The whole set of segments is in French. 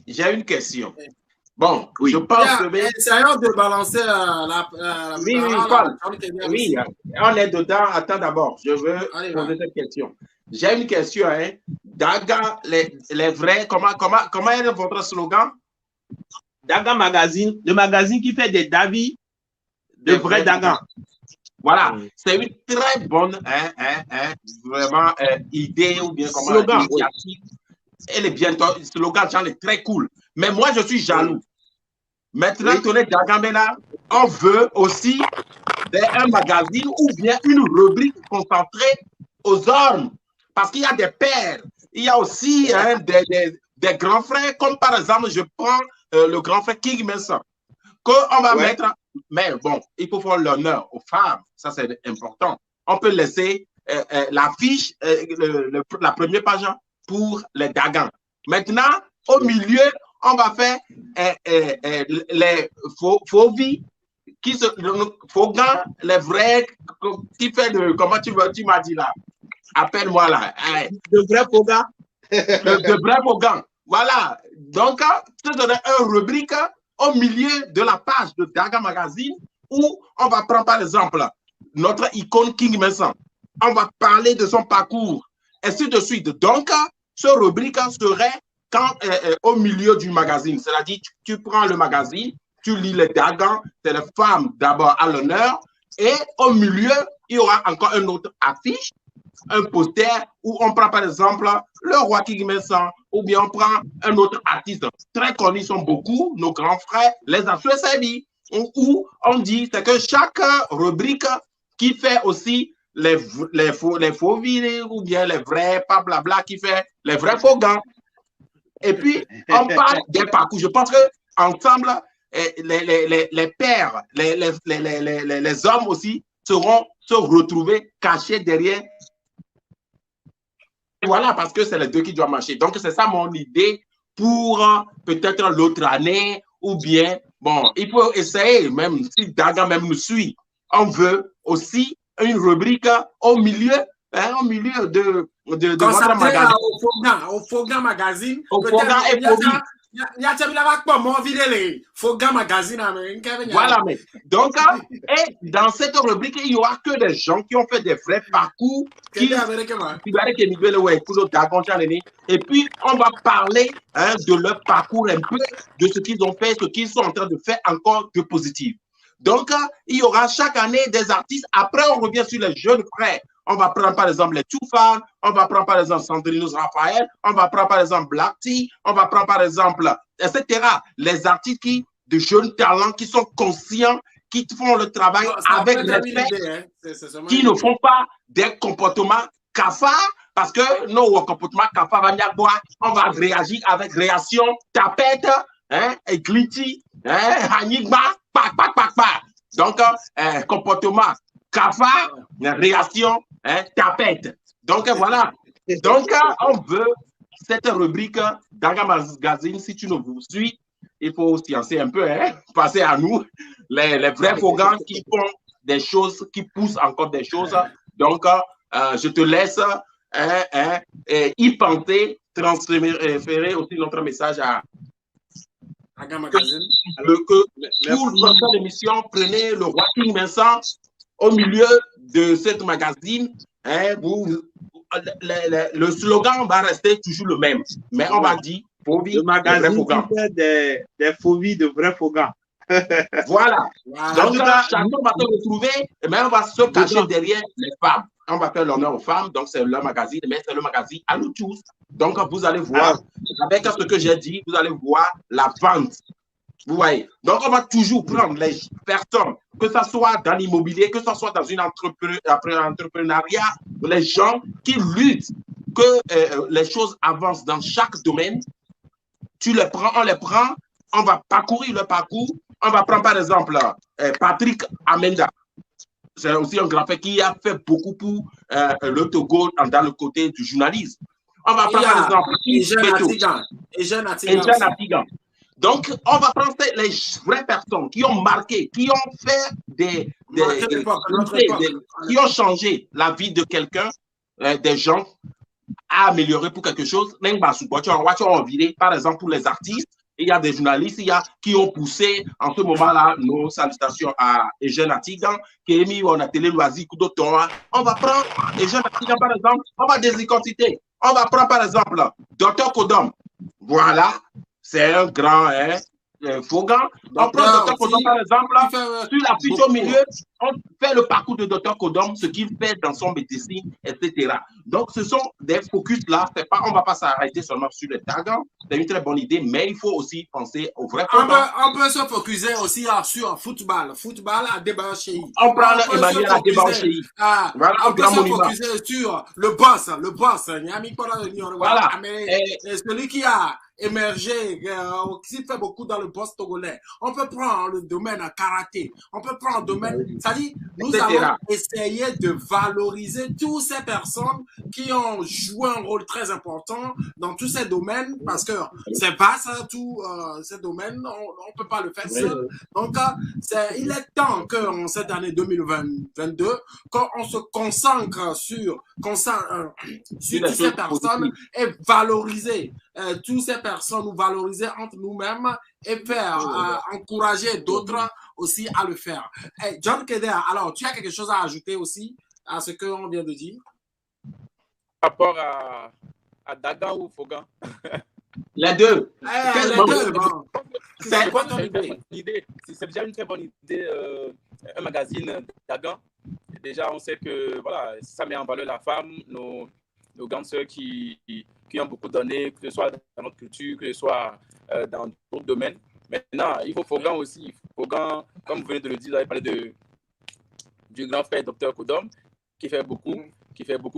j'ai une question. Bon, oui. Je pense que... Essayons de balancer oui, Paul. Oui, on est dedans. Attends d'abord, je veux poser cette question. J'ai une question. Hein. Daga, les vrais, comment est votre slogan? Daga Magazine, le magazine qui fait des Davi, de vrais Daga. Voilà, c'est une très bonne vraiment idée ou bien comment slogan. Initiative. Elle est bien, le slogan est très cool. Mais moi, je suis jaloux. Maintenant, Tony Dagamena, on veut aussi un magazine ou bien une rubrique concentrée aux hommes. Parce qu'il y a des pères, il y a aussi des grands frères, comme par exemple, je prends le grand frère King Mensah, qu'on va mettre, mais bon, il faut faire l'honneur aux femmes, ça c'est important. On peut laisser l'affiche, la première page pour les Dagans. Maintenant, au milieu, on va faire les faux vies, faux gants, les vrais, qui fait de, comment tu m'as dit là? Appelle-moi là. De vrais faux gants. De vrais faux gants. Voilà. Donc, tu donnes une rubrique au milieu de la page de Daga Magazine où on va prendre par exemple notre icône King Mensah. On va parler de son parcours, ainsi de suite. Donc, ce rubrique serait au milieu du magazine. C'est-à-dire, tu prends le magazine, tu lis les Dagans, c'est les femmes d'abord à l'honneur, et au milieu, il y aura encore une autre affiche, un poster où on prend par exemple le roi King Mensah, ou bien on prend un autre artiste très connu, ils sont beaucoup, nos grands frères, les Afro Sabi, où on dit c'est que chaque rubrique qui fait aussi les faux vies ou bien les vrais, pas blabla, qui fait les vrais faux gants. Et puis, on parle des parcours. Je pense qu'ensemble, les pères, les hommes aussi seront se retrouver cachés derrière. Voilà, parce que c'est les deux qui doivent marcher. Donc, c'est ça mon idée pour peut-être l'autre année ou bien, bon, il faut essayer, même si Daga même nous suit, on veut aussi une rubrique au milieu de votre magazine. Au Fogan Magazine. Au Fogan et Fogan. Voilà, mais donc, et dans cette rubrique, il n'y aura que des gens qui ont fait des vrais parcours. Et puis, on va parler de leur parcours un peu, de ce qu'ils ont fait, ce qu'ils sont en train de faire encore de positif. Donc, il y aura chaque année des artistes. Après, on revient sur les jeunes frères. On va prendre par exemple les Toufan, on va prendre par exemple Sandrinus Raphaël, on va prendre par exemple Black T, on va prendre par exemple, etc. Les artistes de jeunes talents qui sont conscients, qui font le travail avec respect, qui ne font pas des comportements cafards, parce que nos comportements cafards, on va réagir avec réaction, tapette, et glitty, hanigma, pac. Donc, comportement cafard, réaction, tapette. Donc, voilà. Donc, on veut cette rubrique Daga Magazine. Si tu nous suis, il faut sciencer un peu, passer à nous, les vrais fogans qui font des choses, qui poussent encore des choses. Donc, je te laisse y penser, transférer aussi notre message à Daga Magazine. Pour votre émission, prenez le roi King Mensah au milieu de cette magazine. Le slogan va rester toujours le même, mais on va dire Fovi, le magazine qui fait des fovies de vrais fogans. Voilà. Donc, chacun va se retrouver, mais on va se cacher derrière les femmes. On va faire l'honneur aux femmes, donc c'est leur magazine, mais c'est le magazine à nous tous. Donc, vous allez voir, avec ce que j'ai dit, vous allez voir la vente. Vous voyez. Donc, on va toujours prendre les personnes, que ce soit dans l'immobilier, que ce soit dans une entrepreneuriat, les gens qui luttent, que les choses avancent dans chaque domaine. Tu les prends, on va parcourir le parcours. On va prendre par exemple Patrick Amenda. C'est aussi un grand frère qui a fait beaucoup pour le Togo dans le côté du journalisme. On va prendre par exemple Eugène Atigan. Donc, on va prendre les vraies personnes qui ont marqué, qui ont fait qui ont changé la vie de quelqu'un, des gens à améliorer pour quelque chose, par exemple, pour les artistes, il y a des journalistes qui ont poussé en ce moment-là nos salutations à Eugène Atigan, qui est mis en télé loisir, on va prendre Eugène Atigan, par exemple, on va désinconciter. On va prendre, par exemple, Dr Kodom. Voilà, c'est un grand Fogan. On prend Dr Kodom, par exemple, sur la fuite au milieu, on fait le parcours de Dr Kodom, ce qu'il fait dans son médecine, etc. Donc, ce sont des focus là. On ne va pas s'arrêter seulement sur les tagans. C'est une très bonne idée, mais il faut aussi penser au vrai Fogan. On peut se focuser aussi sur football. Football à Debaochei. On prend Emmanuel à Debaochei. Voilà, on peut se focuser sur le boss. Voilà. Celui qui a émergé, qui fait beaucoup dans le boss togolais. On peut prendre le domaine karaté. On peut prendre le domaine. C'est-à-dire, nous allons essayer de valoriser toutes ces personnes qui ont joué un rôle très important dans tous ces domaines parce que c'est vaste, tous ces domaines. On ne peut pas le faire seul. Donc, il est temps qu'en cette année 2022, qu'on se concentre sur toutes ces personnes et valoriser toutes ces personnes, nous valoriser entre nous-mêmes et faire encourager d'autres aussi à le faire. Hey, John Keder, alors tu as quelque chose à ajouter aussi à ce qu'on vient de dire? Par rapport à Dagan ou Fogan? Les deux. Les deux, bon. C'est quoi ton idée? C'est déjà une très bonne idée, un magazine Dagan. Déjà, on sait que voilà, ça met en valeur la femme, nos grandes sœurs qui ont beaucoup donné, que ce soit dans notre culture, que ce soit dans d'autres domaines. Maintenant, il faut Fogan aussi. Fogan, comme vous venez de le dire, vous avez parlé du grand frère Dr Kodom, qui fait beaucoup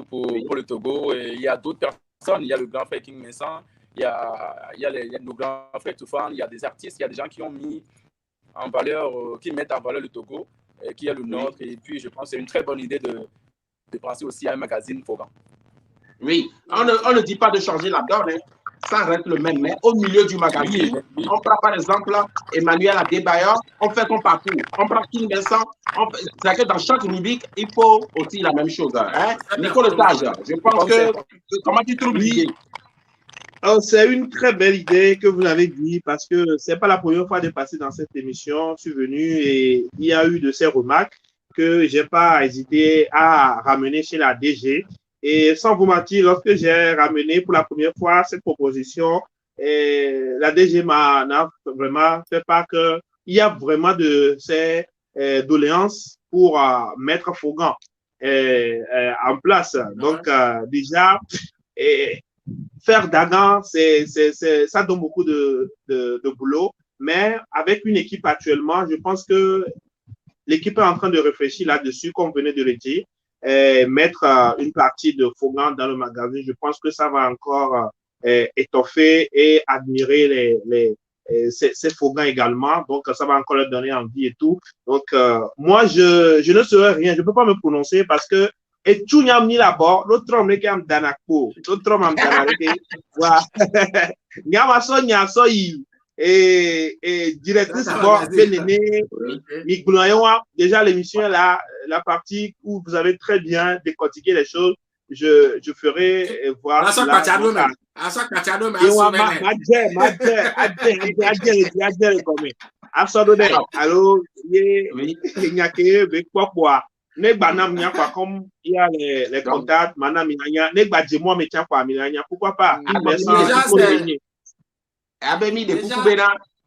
pour le Togo. Et il y a d'autres personnes. Il y a le grand frère King Vincent, il y a nos grands frères Toufan, il y a des artistes, il y a des gens qui ont mis en valeur, qui mettent en valeur le Togo, qui est le nôtre. Et puis, je pense que c'est une très bonne idée de penser aussi à un magazine Fogan. Oui, on ne dit pas de changer la donne, hein. Ça reste le même, mais au milieu du magazine, on prend par exemple Emmanuel Adebayor, on fait son parcours, on prend King Vincent, c'est que dans chaque rubrique, il faut aussi la même chose. Hein? Nicolas Sage, je pense que, comment tu trouves l'idée? C'est une très belle idée que vous avez dit parce que c'est pas la première fois de passer dans cette émission. Je suis venu et il y a eu de ces remarques que j'ai pas hésité à ramener chez la DG. Et sans vous mentir, lorsque j'ai ramené pour la première fois cette proposition, la DG m'a vraiment fait part qu'il y a vraiment de ces doléances pour mettre Fogan en place. Donc, déjà, faire Dagan, ça donne beaucoup de boulot. Mais avec une équipe actuellement, je pense que l'équipe est en train de réfléchir là-dessus, comme vous venez de le dire. Mettre une partie de Fogan dans le magazine, je pense que ça va encore étoffer et admirer ces Fogan également. Donc, ça va encore leur donner envie et tout. Donc, moi, je ne saurais rien. Je ne peux pas me prononcer parce que et tout n'y a mis là-bas. L'autre homme qui am danako, l'autre homme am danako. Voilà. Et directrice déjà l'émission là, la partie où vous avez très bien décortiqué les choses, je ferai voir comme il y a les contacts, pourquoi pas?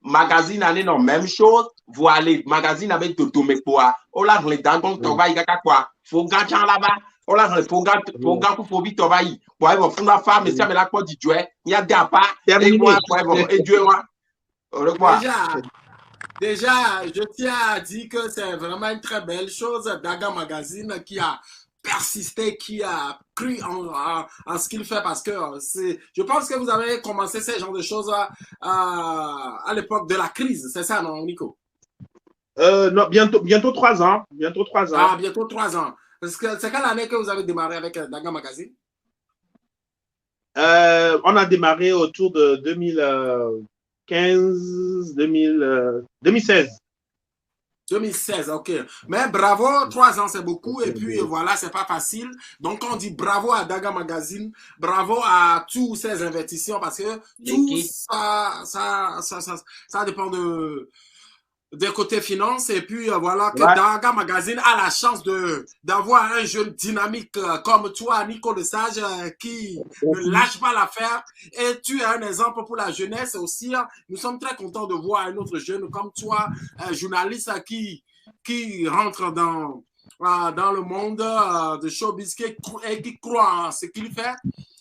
Magazine année non même chose voilà magazine avec Toto Mekoa on l'a les dangons toba y a quoi faut gagner là-bas on l'a pour faut vite toba y pour avoir fond la femme mais ça me la quoi du jouet il y a des pas et moi et Dieu moi déjà je tiens à dire que c'est vraiment une très belle chose Dagan Magazine qui a persisté, qui a cru en ce qu'il fait parce que je pense que vous avez commencé ce genre de choses à l'époque de la crise, c'est ça, non, Nico? Non, bientôt 3 ans. Bientôt 3 ans. Ah, bientôt 3 ans. C'est quelle année que vous avez démarré avec Dagan Magazine? On a démarré autour de 2016. 2016, ok. Mais bravo, 3 ans c'est beaucoup et puis voilà, c'est pas facile. Donc on dit bravo à Daga Magazine, bravo à tous ces investisseurs parce que tout ça dépend des côtés finances et puis voilà que Daga Magazine a la chance d'avoir un jeune dynamique comme toi, Nico Lesage, qui ne lâche pas l'affaire et tu es un exemple pour la jeunesse aussi. Nous sommes très contents de voir un autre jeune comme toi, journaliste qui rentre dans le monde de showbiz et qui croit en ce qu'il fait.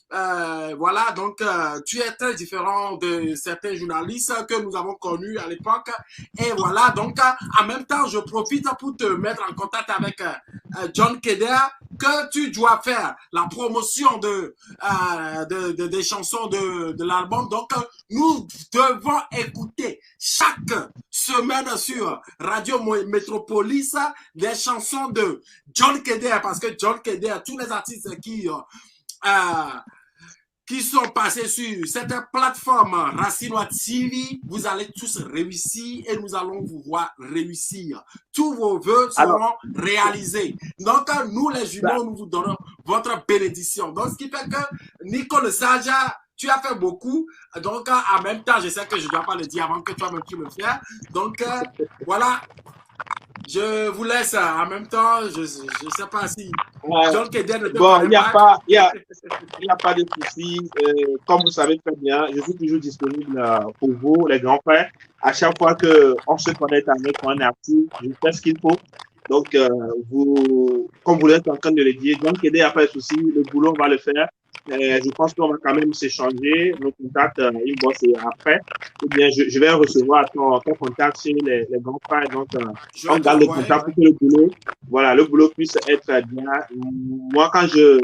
Voilà, donc tu es très différent de certains journalistes que nous avons connus à l'époque. Et voilà, donc en même temps, je profite pour te mettre en contact avec John Keder, que tu dois faire la promotion des chansons de l'album. Donc, nous devons écouter chaque semaine sur Radio Métropolis des chansons de John Keder, parce que John Keder, tous les artistes qui sont passés sur cette plateforme Racinois TV, vous allez tous réussir et nous allons vous voir réussir. Tous vos vœux seront réalisés. Donc, nous les jumeaux, nous vous donnons votre bénédiction. Donc, ce qui fait que Nico Saja, tu as fait beaucoup. Donc, en même temps, je sais que je ne dois pas le dire avant que toi-même tu le fasses. Donc, voilà. Je vous laisse en même temps. Je ne sais pas si John Keder ne peut pas. Il n'y a pas de souci. Comme vous savez très bien, je suis toujours disponible pour vous, les grands frères. À chaque fois qu'on se connecte avec un artiste, je fais ce qu'il faut. Donc, comme vous l'êtes en train de le dire, John Keder, il n'y a pas de souci. Le boulot, on va le faire. Je pense qu'on va quand même s'échanger nos contacts une fois après. Ou bien, je vais recevoir ton contact sur les grands frères. Donc, on garde le contact pour que le boulot puisse être bien. Moi, quand je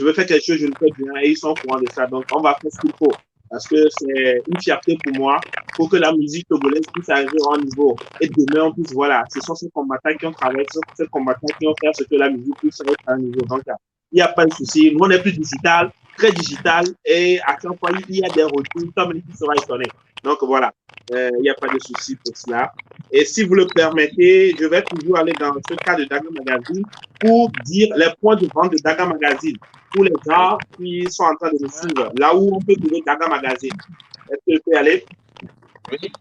veux faire quelque chose, je le fais bien et ils sont au courant de ça. Donc, on va faire ce qu'il faut. Parce que c'est une fierté pour moi, pour que la musique togolaise puisse arriver à un niveau. Et demain, on puisse, voilà, ce sont ces combattants qui ont travaillé, ce sont ces combattants qui ont fait ce que la musique puisse être à un niveau. Donc, il n'y a pas de souci. Nous, on est plus digital, très digital, et à chaque fois, il y a des retours, comme qui sera étonné. Donc, voilà, il n'y a pas de souci pour cela. Et si vous le permettez, je vais toujours aller dans ce cas de Daga Magazine pour dire les points de vente de Daga Magazine pour les gens qui sont en train de nous suivre, là où on peut trouver Daga Magazine. Est-ce que je peux y aller? Oui.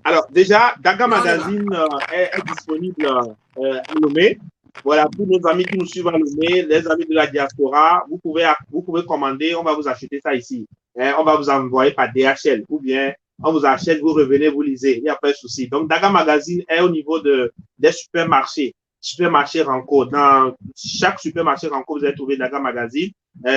Alors, déjà, Daga Magazine est disponible à Lomé. Voilà, pour nos amis qui nous suivent à Lomé, les amis de la diaspora, vous pouvez commander, on va vous acheter ça ici. On va vous envoyer par DHL ou bien on vous achète, vous revenez, vous lisez, il n'y a pas de souci. Donc, Daga Magazine est au niveau des supermarchés. Supermarché Ranco. Dans chaque supermarché Ranco, vous allez trouver Daga Magazine.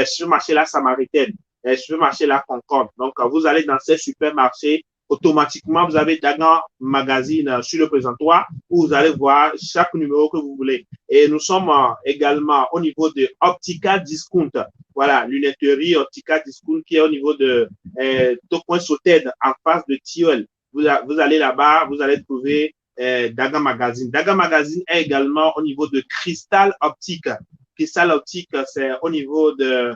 Supermarché La Samaritaine, supermarché La Concorde. Donc, vous allez dans ces supermarchés, automatiquement, vous avez Daga Magazine sur le présentoir où vous allez voir chaque numéro que vous voulez. Et nous sommes également au niveau de Optica Discount. Voilà, lunetterie Optica Discount qui est au niveau de Tocoin Sauted en face de Tioel. Vous allez là-bas, vous allez trouver Daga Magazine. Daga Magazine est également au niveau de Cristal Optique. Cristal Optique, c'est au niveau de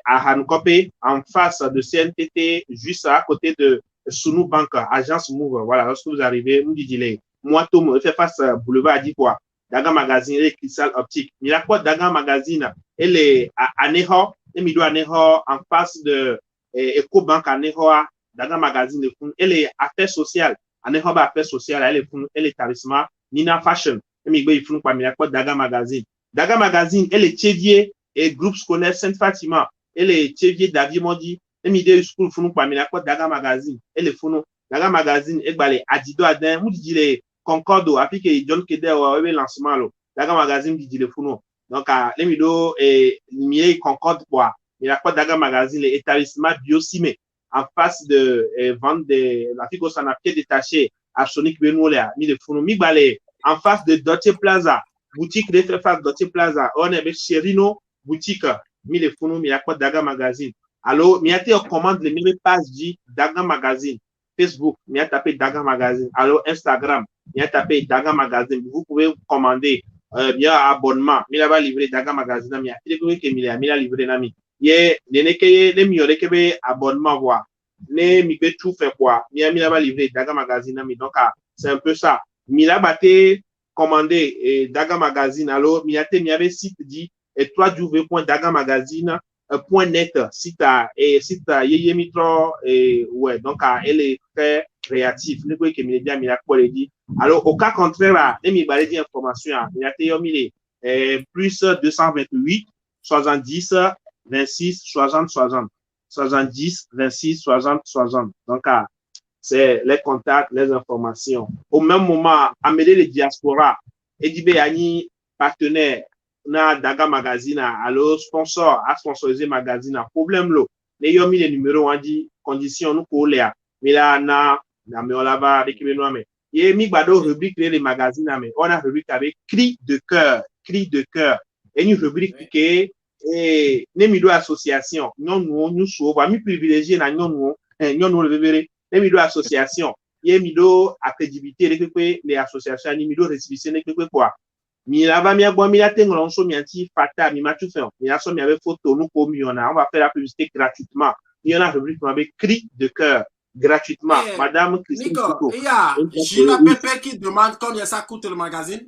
Ahankope, en face de CNTT, juste à côté de Sunu Bank, agence Move. Voilà, lorsque vous arrivez, vous dites, moi, tout me fait face boulevard à Dikwa. Daga Magazine et Cristal Optique. Il y a quoi Daga Magazine? Elle est à Neho, et Mido à Neho, en face de EcoBank à Neho, Daga Magazine. Elle est affaires sociales. Aneho ba affaires sociales, elle est établissement Nina Fashion. Et Migo, il faut pas quoi Daga Magazine. Daga Magazine, elle est Tchévier et groupe scolaire Sainte-Fatima. Elle est Tchévier David Mondi. Et Mido, school, faut pas quoi Daga Magazine. Elle est founou. Daga Magazine, elle balé Adido Adin, vous dites les Concorde, après que John Keder a eu lancement, Daga Magazine, dit les founou. Donc, les Mido et Mié Concorde, quoi. Il y a quoi Daga Magazine, l'établissement Biosimé, en face de vente de la figo s'en a pied détaché à Sonic Benoulia, mis de founou, mi balé, en face de Dotier Plaza, boutique de face Dotier Plaza, on est chez Rino, boutique, mis de founou, mi y a quoi Daga Magazine. Alors, mi a été en commande les mêmes pages dit Daga Magazine. Facebook, mi a tapé Daga Magazine. Alors, Instagram, mi a tapé Daga Magazine. Vous pouvez commander bien abonnement. Mi a livré Daga Magazine. Mi a livré Nami. Ye, les mieux abonnement voir. ne mi be tout fait quoi mi va livrer Daga Magazine mi donc c'est un peu ça mi la baté commandé Daga Magazine alors mi avait site dit www.dagamagazine.net site Yeye Mitro ouais donc elle est très créative ne quoi que mi bien mi la quoi dit alors au cas contraire là mi ba dit information mi a été mis plus 228 70 26 60 60 70 26 60 60 donc c'est les contacts les informations au même moment amener les diaspora et dit béani partenaire na Daga Magazine alors sponsor à sponsoriser magazine problème lo les yo mis les numéros on dit condition nous pour les mais là na mais on la va avec nous mais et mi bado rubrique les magazines mais on a rubrique avec cri de cœur et une rubrique qui est nemido association nous souvent mi privilégié na nous le verrez nemido association et mido accrédibilité les associations nemido récépissé quoi mi la va mi agbo mi la tengolon so mi anti fata mi ma tout fait mi la so mi avec photo nous comme on va faire la publicité gratuitement il y en a rubrique avec cri de cœur gratuitement madame Christine Nico, il y a Gilles Pépé qui demande combien ça coûte le magazine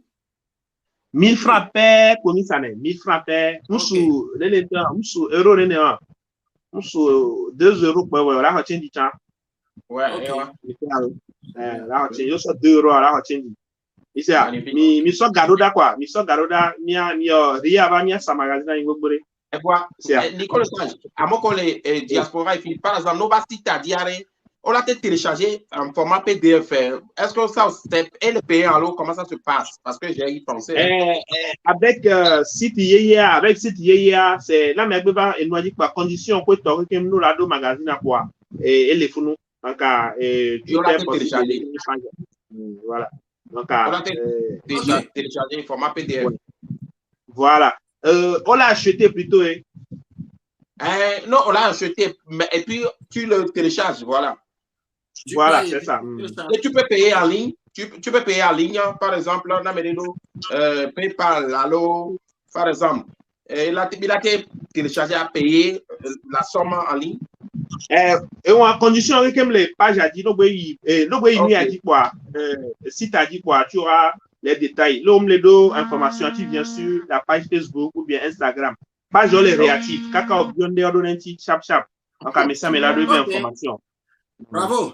1000 francs per combien ça n'est 1000 francs per musu euro musu 2 euros quoi voilà on tient du temps ouais là on tient yo so 2 euros là on tient ici mi so garoda quoi mi so garoda mi ria va mi sa magazine en gobore et quoi Nicolas à mon collègue diaspora et par exemple nos basti ta diaré on l'a téléchargé en format PDF. Est-ce que ça est le payé en lot? Comment ça se passe? Parce que j'ai y pensé. Avec site Yaya, c'est là mais et nous dit quoi condition pour toi que nous la do magazine à quoi et les fous donc tu l'as téléchargé. Voilà. Donc on l'a téléchargé en format PDF. Voilà. On l'a acheté plutôt non, on l'a acheté et puis tu le télécharges, voilà. Voilà, c'est ça. Et tu peux payer en ligne. Tu peux payer en ligne, par exemple, on a mis PayPal, Allo, par exemple. Il a été téléchargé à payer la somme en ligne. Et on a condition avec les pages à dire, il a dit quoi? Si tu as dit quoi, tu auras les détails. L'homme, les deux informations, tu viens sur la page Facebook ou bien Instagram. Page les réactifs. Kaka, bien, chap. Donc, à ça, mais là, deux informations. Bravo.